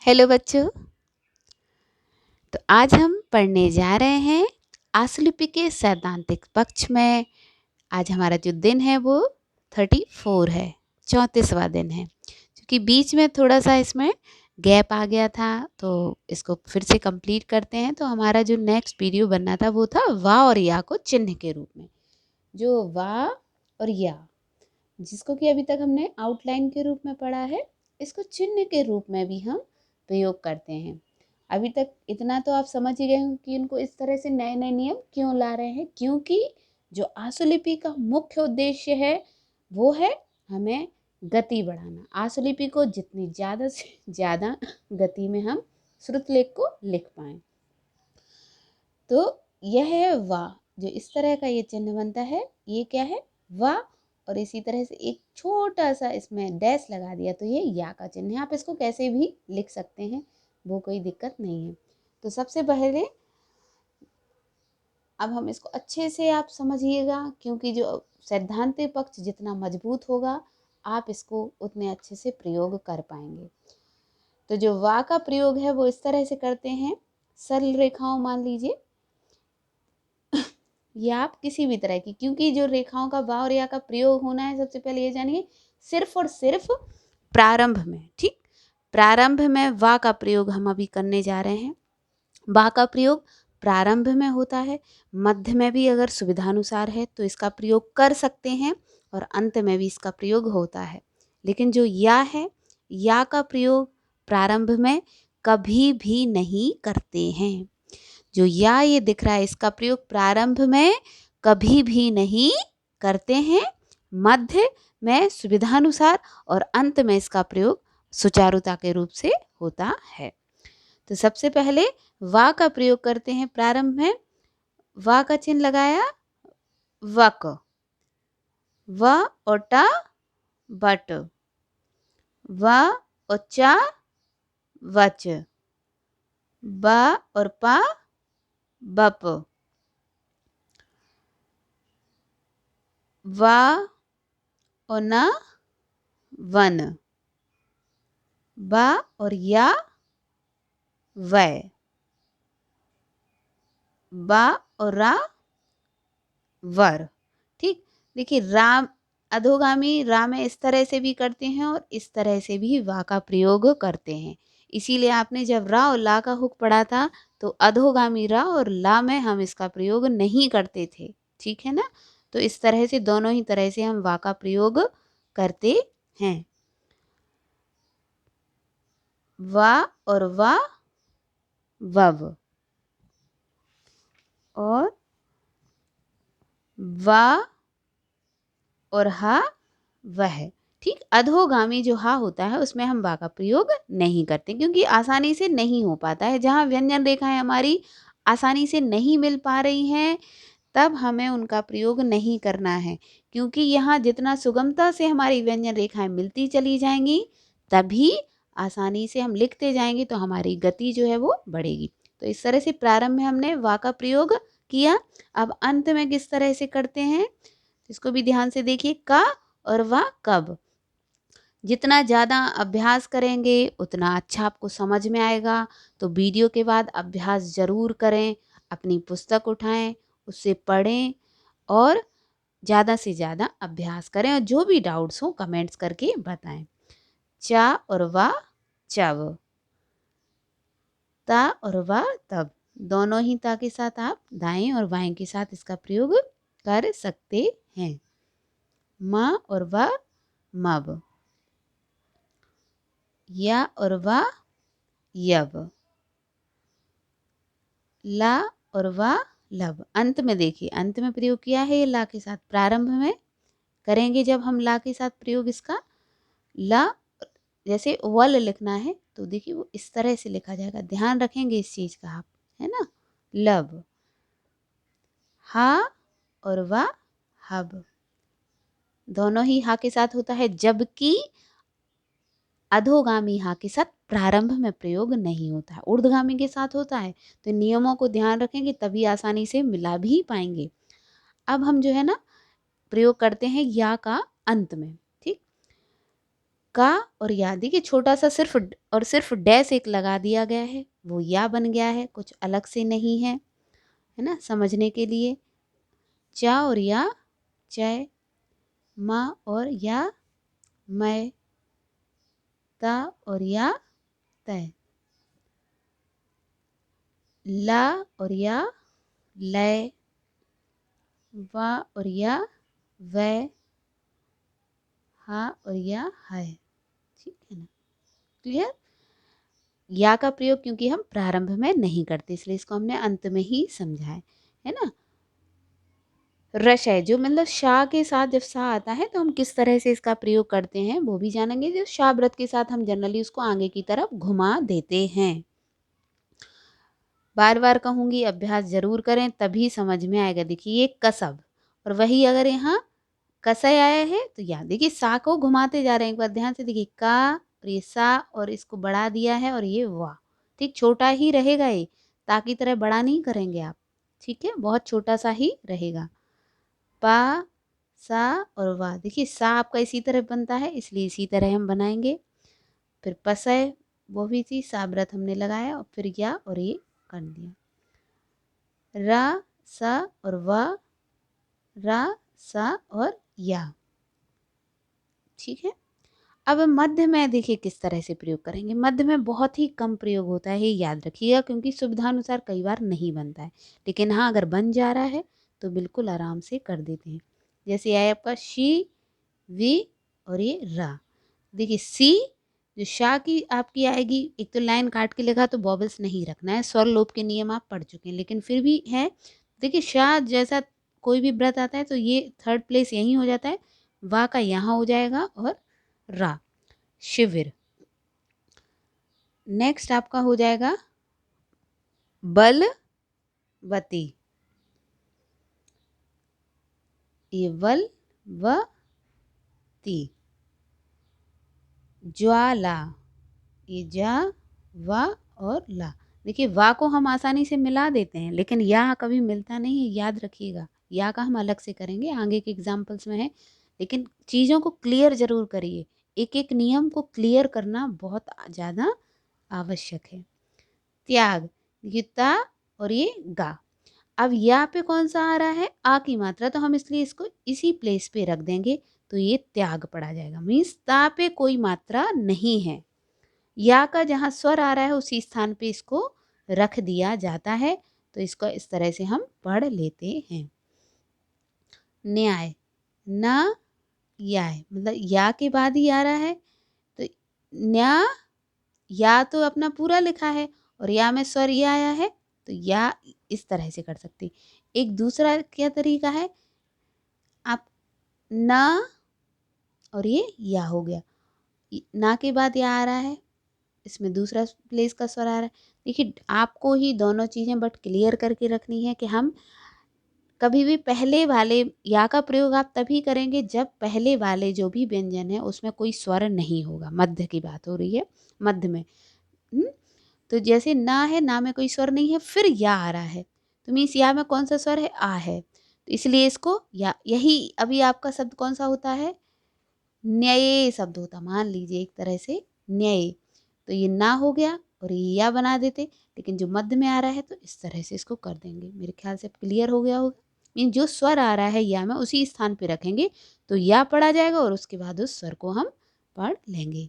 Hello बच्चों। तो आज हम पढ़ने जा रहे हैं आशुलिपि के सैद्धांतिक पक्ष में। आज हमारा जो दिन है वो 34 है, 34वां दिन है। क्योंकि बीच में थोड़ा सा इसमें गैप आ गया था तो इसको फिर से कंप्लीट करते हैं। तो हमारा जो नेक्स्ट वीडियो बनना था वो था वा और या को चिन्ह के रूप में। जो वा और या जिसको कि अभी तक हमने आउटलाइन के रूप में पढ़ा है, इसको चिन्ह के रूप में भी हम प्रयोग करते हैं। अभी तक इतना तो आप समझ ही गए हों कि इनको इस तरह से नए नए नियम क्यों ला रहे हैं, क्योंकि जो आशुलिपि का मुख्य उद्देश्य है वो है हमें गति बढ़ाना। आशुलिपि को जितनी ज़्यादा से ज़्यादा गति में हम श्रुतलेख को लिख पाएँ। तो यह है वा। जो इस तरह का ये चिन्ह बनता है ये क्या है? वा। और इसी तरह से एक छोटा सा इसमें डैश लगा दिया तो ये या का चिन्ह है। आप इसको कैसे भी लिख सकते हैं, वो कोई दिक्कत नहीं है। तो सबसे पहले अब हम इसको अच्छे से आप समझिएगा, क्योंकि जो सैद्धांतिक पक्ष जितना मजबूत होगा आप इसको उतने अच्छे से प्रयोग कर पाएंगे। तो जो वा का प्रयोग है वो इस तरह से करते हैं। सरल रेखाओं मान लीजिए या आप किसी भी तरह की, क्योंकि जो रेखाओं का वा और या का प्रयोग होना है, सबसे पहले ये जानिए सिर्फ और सिर्फ प्रारंभ में। ठीक, प्रारंभ में वा का प्रयोग हम अभी करने जा रहे हैं। वा का प्रयोग प्रारंभ में होता है, मध्य में भी अगर सुविधानुसार है तो इसका प्रयोग कर सकते हैं और अंत में भी इसका प्रयोग होता है। लेकिन जो या है, या का प्रयोग प्रारंभ में कभी भी नहीं करते हैं। जो या ये दिख रहा है इसका प्रयोग प्रारंभ में कभी भी नहीं करते हैं, मध्य में सुविधानुसार और अंत में इसका प्रयोग सुचारुता के रूप से होता है। तो सबसे पहले वा का प्रयोग करते हैं प्रारंभ में। वा का चिन्ह लगाया, वक। व और टा बट। व और चा वच। ब और पा बप। वा और न वन। बा और या वै। बा और रा वर। ठीक, देखिए राम अधोगामी रा में इस तरह से भी करते हैं और इस तरह से भी वा का प्रयोग करते हैं। इसीलिए आपने जब रा और ला का हुक पढ़ा था तो अधोगामी रा और ला में हम इसका प्रयोग नहीं करते थे। ठीक है ना? तो इस तरह से दोनों ही तरह से हम वा का प्रयोग करते हैं। वा और वा वव। और वा और हा वह। ठीक, अधोगामी जो हा होता है उसमें हम वा का प्रयोग नहीं करते, क्योंकि आसानी से नहीं हो पाता है। जहाँ व्यंजन रेखाएं हमारी आसानी से नहीं मिल पा रही हैं तब हमें उनका प्रयोग नहीं करना है, क्योंकि यहाँ जितना सुगमता से हमारी व्यंजन रेखाएं मिलती चली जाएंगी तभी आसानी से हम लिखते जाएंगे तो हमारी गति जो है वो बढ़ेगी। तो इस तरह से प्रारंभ में हमने वा का प्रयोग किया। अब अंत में किस तरह से करते हैं इसको भी ध्यान से देखिए। का और वा कब। जितना ज़्यादा अभ्यास करेंगे उतना अच्छा आपको समझ में आएगा। तो वीडियो के बाद अभ्यास ज़रूर करें, अपनी पुस्तक उठाएं, उससे पढ़ें और ज़्यादा से ज़्यादा अभ्यास करें और जो भी डाउट्स हो कमेंट्स करके बताएं। चा और वा चव। ता और वा तब। दोनों ही ता के साथ आप दाएं और बाएं के साथ इसका प्रयोग कर सकते हैं। मा और वा मब। या और वा यब। ला और वा लब। अंत में देखिए, अंत में प्रयोग किया है ये ला के साथ। प्रारंभ में करेंगे जब हम ला के साथ प्रयोग इसका, ला जैसे वल लिखना है तो देखिए वो इस तरह से लिखा जाएगा। ध्यान रखेंगे इस चीज़ का आप, है ना? लब। हा और वा हब। दोनों ही हा के साथ होता है, जबकि अधोगामी हा के साथ प्रारंभ में प्रयोग नहीं होता है, ऊर्ध्वगामी के साथ होता है। तो नियमों को ध्यान रखेंगे तभी आसानी से मिला भी पाएंगे। अब हम जो है ना प्रयोग करते हैं या का अंत में। ठीक, का और या, देखिए छोटा सा सिर्फ और सिर्फ डैश एक लगा दिया गया है, वो या बन गया है, कुछ अलग से नहीं है, है ना, समझने के लिए। चा और या चय, मा और या मैं, ता और या तय, ला और या लय, वा और या वै, हा और या है। ठीक है ना, क्लियर। या का प्रयोग क्योंकि हम प्रारंभ में नहीं करते इसलिए इसको हमने अंत में ही समझा है ना। रश है जो मतलब शाह के साथ जब सा आता है तो हम किस तरह से इसका प्रयोग करते हैं वो भी जानेंगे। जो शाह व्रत के साथ हम जनरली उसको आगे की तरफ घुमा देते हैं। बार बार कहूंगी, अभ्यास जरूर करें तभी समझ में आएगा। देखिए ये कसब, और वही अगर यहाँ कसय आया है तो या, देखिए सा को घुमाते जा रहे हैं। एक बार ध्यान से देखिए, का और ये सा और इसको बढ़ा दिया है और ये वाह। ठीक, छोटा ही रहेगा ये, ताकि तरह बड़ा नहीं करेंगे आप। ठीक है, बहुत छोटा सा ही रहेगा। पा, सा और वाह, देखिए सा आपका इसी तरह बनता है इसलिए इसी तरह हम बनाएंगे। फिर पसय, वो भी थी, सा व्रत हमने लगाया और फिर या और ये कर दिया। रा, सा और वाह, रा, सा और या। ठीक है, अब मध्य में देखिए किस तरह से प्रयोग करेंगे। मध्य में बहुत ही कम प्रयोग होता है, ये याद रखिएगा, क्योंकि सुविधानुसार कई बार नहीं बनता है। लेकिन हाँ, अगर बन जा रहा है तो बिल्कुल आराम से कर देते हैं। जैसे आया आपका शी, वी और ये रा। देखिए सी जो शाह की आपकी आएगी, एक तो लाइन काट के लिखा तो बॉबल्स नहीं रखना है, स्वर लोप के नियम आप पढ़ चुके हैं, लेकिन फिर भी है। देखिए शाह जैसा कोई भी व्रत आता है तो ये थर्ड प्लेस यहीं हो जाता है, वा का यहाँ हो जाएगा और रा, शिविर। नेक्स्ट आपका हो जाएगा बलवती, ये वल व ती। ज्वाला, ये जा वा और ला। देखिए वा को हम आसानी से मिला देते हैं लेकिन या कभी मिलता नहीं है, याद रखिएगा। या का हम अलग से करेंगे, आगे के एग्जाम्पल्स में है, लेकिन चीज़ों को क्लियर जरूर करिए। एक एक नियम को क्लियर करना बहुत ज़्यादा आवश्यक है। त्याग, ये ता और ये गा। अब या पे कौन सा आ रहा है, आ की मात्रा, तो हम इसलिए इसको इसी प्लेस पे रख देंगे तो ये त्याग पड़ा जाएगा। मीन्स ता पे कोई मात्रा नहीं है, या का जहाँ स्वर आ रहा है उसी स्थान पे इसको रख दिया जाता है। तो इसको इस तरह से हम पढ़ लेते हैं। न्याय, न याय, मतलब या के बाद ही आ रहा है तो न्या, या तो अपना पूरा लिखा है और या में स्वर या आया है तो या इस तरह से कर सकते। एक दूसरा क्या तरीका है, आप ना और ये या हो गया, ना के बाद या आ रहा है, इसमें दूसरा प्लेस का स्वर आ रहा है। देखिए आपको ही दोनों चीज़ें बट क्लियर करके रखनी है कि हम कभी भी पहले वाले या का प्रयोग आप तभी करेंगे जब पहले वाले जो भी व्यंजन है उसमें कोई स्वर नहीं होगा। मध्य की बात हो रही है, मध्य में। तो जैसे ना है, ना में कोई स्वर नहीं है, फिर या आ रहा है तो मीन्स या में कौन सा स्वर है, आ है, तो इसलिए इसको या, यही अभी आपका शब्द कौन सा होता है, न्याय शब्द होता, मान लीजिए एक तरह से न्याय। तो ये ना हो गया और ये या बना देते, लेकिन जो मध्य में आ रहा है तो इस तरह से इसको कर देंगे। मेरे ख्याल से क्लियर हो गया होगा। मीन जो स्वर आ रहा है या में उसी स्थान पे रखेंगे तो या पढ़ा जाएगा और उसके बाद उस स्वर को हम पढ़ लेंगे।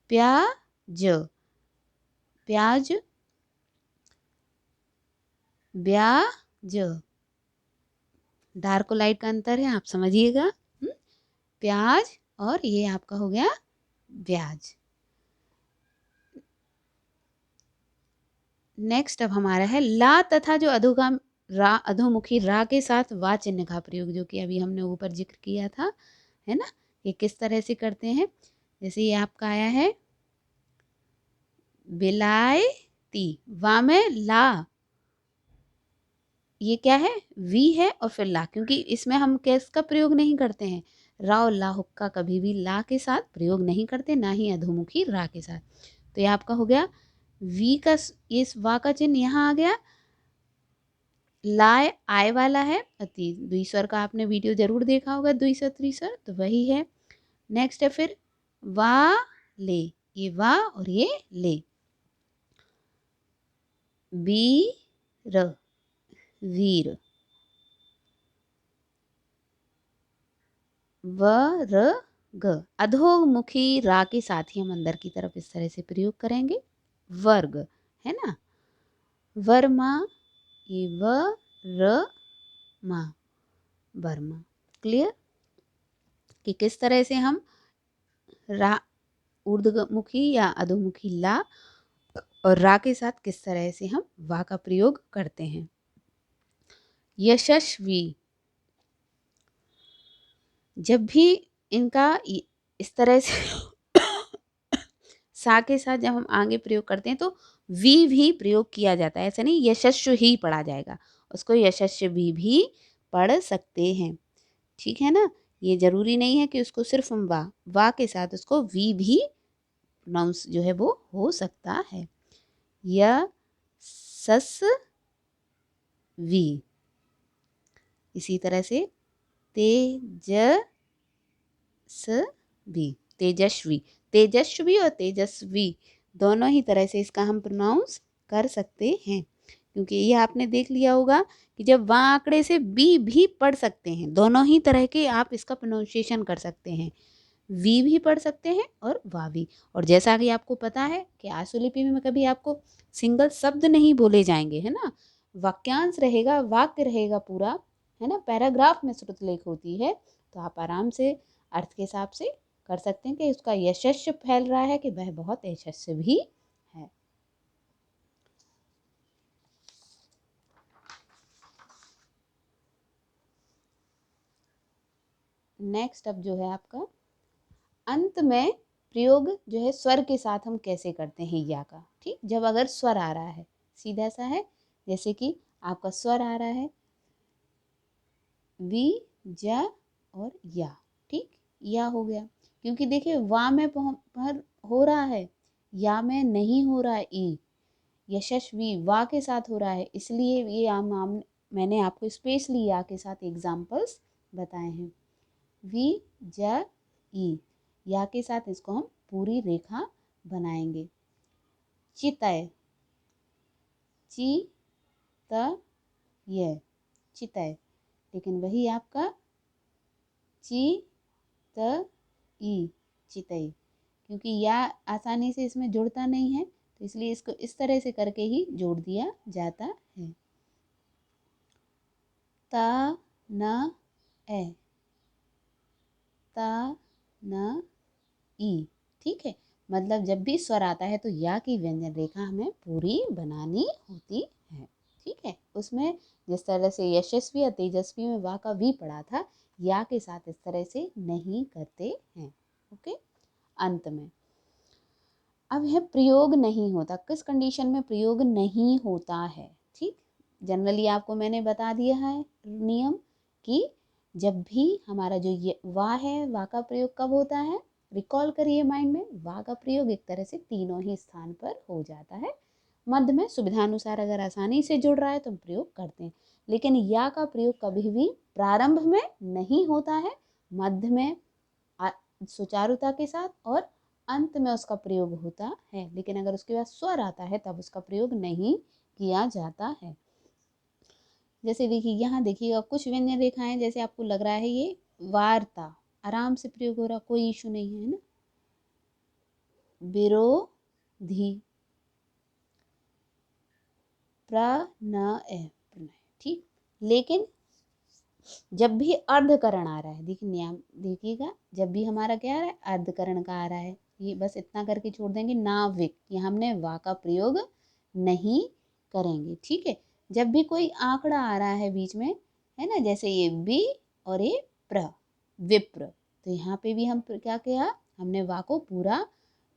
प्याज, प्याज, ब्याज, डार्क और लाइट का अंतर है, आप समझिएगा। प्याज और ये आपका हो गया ब्याज। नेक्स्ट अब हमारा है ला तथा जो अधोगाम रा, अधोमुखी रा के साथ वा चिन्ह का प्रयोग, जो कि अभी हमने ऊपर जिक्र किया था, है ना। ये किस तरह से करते हैं, जैसे ये आपका आया है बिलायती, वा में ला, ये क्या है, वी है और फिर ला, क्योंकि इसमें हम कैस का प्रयोग नहीं करते हैं, रा और ला हुक्का कभी भी ला के साथ प्रयोग नहीं करते, ना ही अधोमुखी रा के साथ। तो ये आपका हो गया वी का, ये वा का चिन्ह यहाँ आ गया, लाए आय वाला है, द्विस्वर का आपने वीडियो जरूर देखा होगा, द्विस्वर त्रिस्वर तो वही है। नेक्स्ट है फिर वा ले, ये वा और ये ले। वीर, वीर। वर्ग, अधोमुखी रा के साथ ही हम अंदर की तरफ इस तरह से प्रयोग करेंगे, वर्ग, है ना। वर्मा, ये मा, वर्मा। क्लियर कि किस तरह से हम रा, ऊर्ध्वमुखी या अधोमुखी ला और रा के साथ किस तरह से हम वा का प्रयोग करते हैं। यशस्वी, जब भी इनका इस तरह से सा के साथ जब हम आगे प्रयोग करते हैं तो वी भी प्रयोग किया जाता है, ऐसा नहीं यशस्व ही पढ़ा जाएगा, उसको यशस्वी भी पढ़ सकते हैं, ठीक है ना। ये जरूरी नहीं है कि उसको सिर्फ हम वा के साथ उसको वी भी प्रोनाउंस जो है वो हो सकता है। सस वी, इसी तरह से तेजस्वी, तेजस्वी, तेजस्वी और तेजस्वी दोनों ही तरह से इसका हम प्रोनाउंस कर सकते हैं, क्योंकि ये आपने देख लिया होगा कि जब वा आंकड़े से बी भी पढ़ सकते हैं, दोनों ही तरह के आप इसका प्रोनाउंसिएशन कर सकते हैं, वी भी पढ़ सकते हैं और वा भी। और जैसा कि आपको पता है कि आशुलिपि में कभी आपको सिंगल शब्द नहीं बोले जाएंगे, है ना, वाक्यांश रहेगा, वाक्य रहेगा पूरा, है ना, पैराग्राफ में श्रुतलेख होती है, तो आप आराम से अर्थ के हिसाब से कर सकते हैं कि उसका यशस्व फैल रहा है कि वह बहुत यशस्वी है। नेक्स्ट अब जो है आपका अंत में प्रयोग जो है स्वर के साथ हम कैसे करते हैं या का, ठीक। जब अगर स्वर आ रहा है, सीधा सा है, जैसे कि आपका स्वर आ रहा है वी, जा और या, ठीक, या हो गया, क्योंकि देखिए वा में पर हो रहा है, या में नहीं हो रहा है, ई यशस्वी वा के साथ हो रहा है, इसलिए ये मैंने आपको स्पेशली या के साथ एग्जाम्पल्स बताए हैं। वी, जा, ई, या के साथ इसको हम पूरी रेखा बनाएंगे। चितय, ची, त, ये, चितय, लेकिन वही आपका ची, त, ई, चितई, क्योंकि या आसानी से इसमें जुड़ता नहीं है, तो इसलिए इसको इस तरह से करके ही जोड़ दिया जाता है। ता, न, ए, ता, न, ई, ठीक है, मतलब जब भी स्वर आता है तो या की व्यंजन रेखा हमें पूरी बनानी होती है, ठीक है। उसमें जिस तरह से यशस्वी या तेजस्वी में वा का वी पड़ा था, या के साथ इस तरह से नहीं करते हैं, ओके। अंत में अब है प्रयोग नहीं होता, किस कंडीशन में प्रयोग नहीं होता है, ठीक। जनरली आपको मैंने बता दिया है नियम कि जब भी हमारा जो ये वा है, वा का प्रयोग कब होता है, रिकॉल करिए माइंड में, वा का प्रयोग एक तरह से तीनों ही स्थान पर हो जाता है। मध्य में सुविधानुसार अगर आसानी से जुड़ रहा है तो हम प्रयोग करते हैं, लेकिन या का प्रयोग कभी भी प्रारंभ में नहीं होता है, मध्य में सुचारुता के साथ और अंत में उसका प्रयोग होता है, लेकिन अगर उसके बाद स्वर आता है तब उसका प्रयोग नहीं किया जाता है। जैसे देखिए यहाँ देखिएगा कुछ व्यंजन रेखाएं, जैसे आपको लग रहा है ये वार्ता, आराम से प्रयोग हो रहा, कोई इशू नहीं है ना। विरोधी, प्रणय, ठीक, लेकिन जब भी अर्धकरण आ रहा है, देखिए नियम देखिएगा, जब भी हमारा क्या आ रहा है, अर्धकरण का आ रहा है, ये बस इतना करके छोड़ देंगे, नाविक, ये हमने वा का प्रयोग नहीं करेंगे, ठीक है। जब भी कोई आंकड़ा आ रहा है बीच में, है ना, जैसे ये बी और ये प्र, विप्र, तो यहाँ पे भी हम क्या किया, हमने वा को पूरा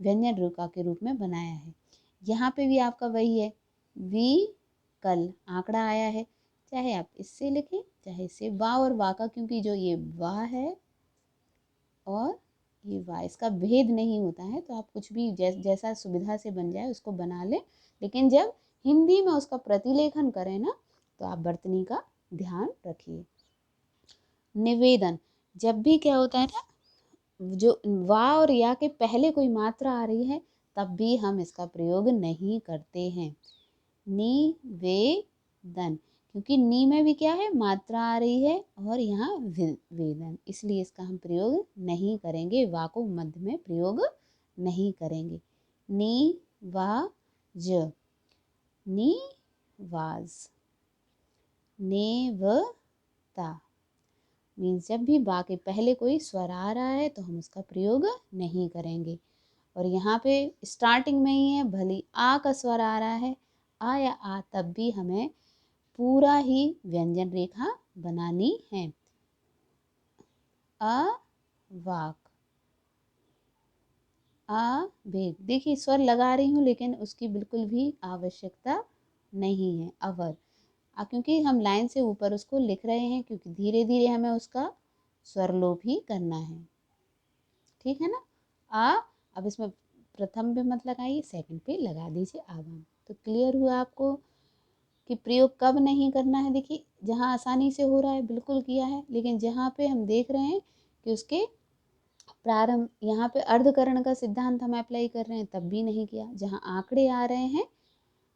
व्यंजन रेखा के रूप में बनाया है। यहाँ पे भी आपका वही है, वी कल आंकड़ा आया है, चाहे आप इससे लिखें चाहे इससे, वा और वा का, क्योंकि जो ये वा है और ये वा, इसका भेद नहीं होता है, तो आप कुछ भी जैसा सुविधा से बन जाए उसको बना लें, लेकिन जब हिंदी में उसका प्रतिलेखन करें ना, तो आप वर्तनी का ध्यान रखिए। निवेदन, जब भी क्या होता है ना, जो वाह और या के पहले कोई मात्रा आ रही है तब भी हम इसका प्रयोग नहीं करते हैं। निवेदन, क्योंकि नी में भी क्या है, मात्रा आ रही है और यहाँ वेदन, इसलिए इसका हम प्रयोग नहीं करेंगे। वा को मध्य में प्रयोग नहीं करेंगे। नी वा ज, नी वाज, नेवता, मीन्स जब भी बा के पहले कोई स्वर आ रहा है तो हम उसका प्रयोग नहीं करेंगे। और यहाँ पे स्टार्टिंग में ही है, भली आ का स्वर आ रहा है, आ या आ, तब भी हमें पूरा ही व्यंजन रेखा बनानी है। अ वाक, आ भेद, देखिए स्वर लगा रही हूँ लेकिन उसकी बिल्कुल भी आवश्यकता नहीं है। अवर, क्योंकि हम लाइन से ऊपर उसको लिख रहे हैं, क्योंकि धीरे धीरे हमें उसका स्वरलोप ही करना है, ठीक है ना। अब इसमें प्रथम पे मत लगाइए, सेकंड पे लगा दीजिए आगम। तो क्लियर हुआ आपको कि प्रयोग कब नहीं करना है। देखिए जहाँ आसानी से हो रहा है बिल्कुल किया है, लेकिन जहाँ पे हम देख रहे हैं कि उसके प्रारंभ, यहाँ पे अर्धकरण का सिद्धांत हम अप्लाई कर रहे हैं तब भी नहीं किया। जहाँ आंकड़े आ रहे हैं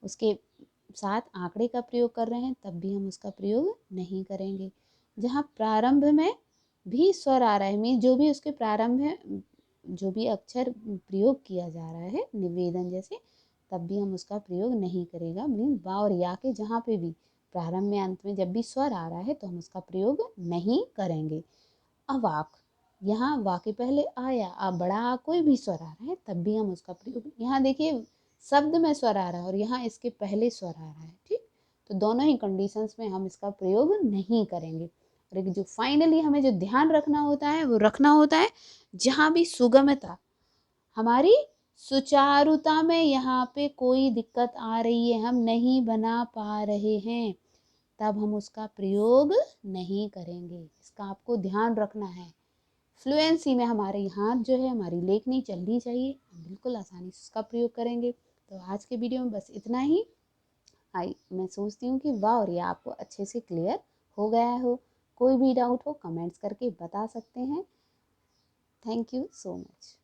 उसके साथ आंकड़े का प्रयोग कर रहे हैं तब भी हम उसका प्रयोग नहीं करेंगे। जहाँ प्रारंभ में भी स्वर आ रहा है, मीन जो भी उसके प्रारंभ है, जो भी अक्षर प्रयोग किया जा रहा है निवेदन जैसे, तब भी हम उसका प्रयोग नहीं करेगा। मीन बा और या के जहाँ पे भी प्रारंभ में अंत में जब भी स्वर आ रहा है तो हम उसका प्रयोग नहीं करेंगे। अवाक, यहाँ वा के पहले आ या आ बड़ा आ कोई भी स्वर आ रहा है तब भी हम उसका प्रयोग, यहाँ देखिए शब्द में स्वर आ रहा है और यहाँ इसके पहले स्वर आ रहा है, ठीक। तो दोनों ही कंडीशंस में हम इसका प्रयोग नहीं करेंगे। और एक जो फाइनली हमें जो ध्यान रखना होता है वो रखना होता है, जहाँ भी सुगमता, हमारी सुचारुता में यहाँ पे कोई दिक्कत आ रही है, हम नहीं बना पा रहे हैं, तब हम उसका प्रयोग नहीं करेंगे। इसका आपको ध्यान रखना है। फ्लुएंसी में हमारे यहाँ जो है हमारी लेखनी चलनी चाहिए, हम बिल्कुल आसानी से उसका प्रयोग करेंगे। तो आज के वीडियो में बस इतना ही। मैं सोचती हूँ कि वाह और ये आपको अच्छे से क्लियर हो गया हो। कोई भी डाउट हो कमेंट्स करके बता सकते हैं। Thank you so much.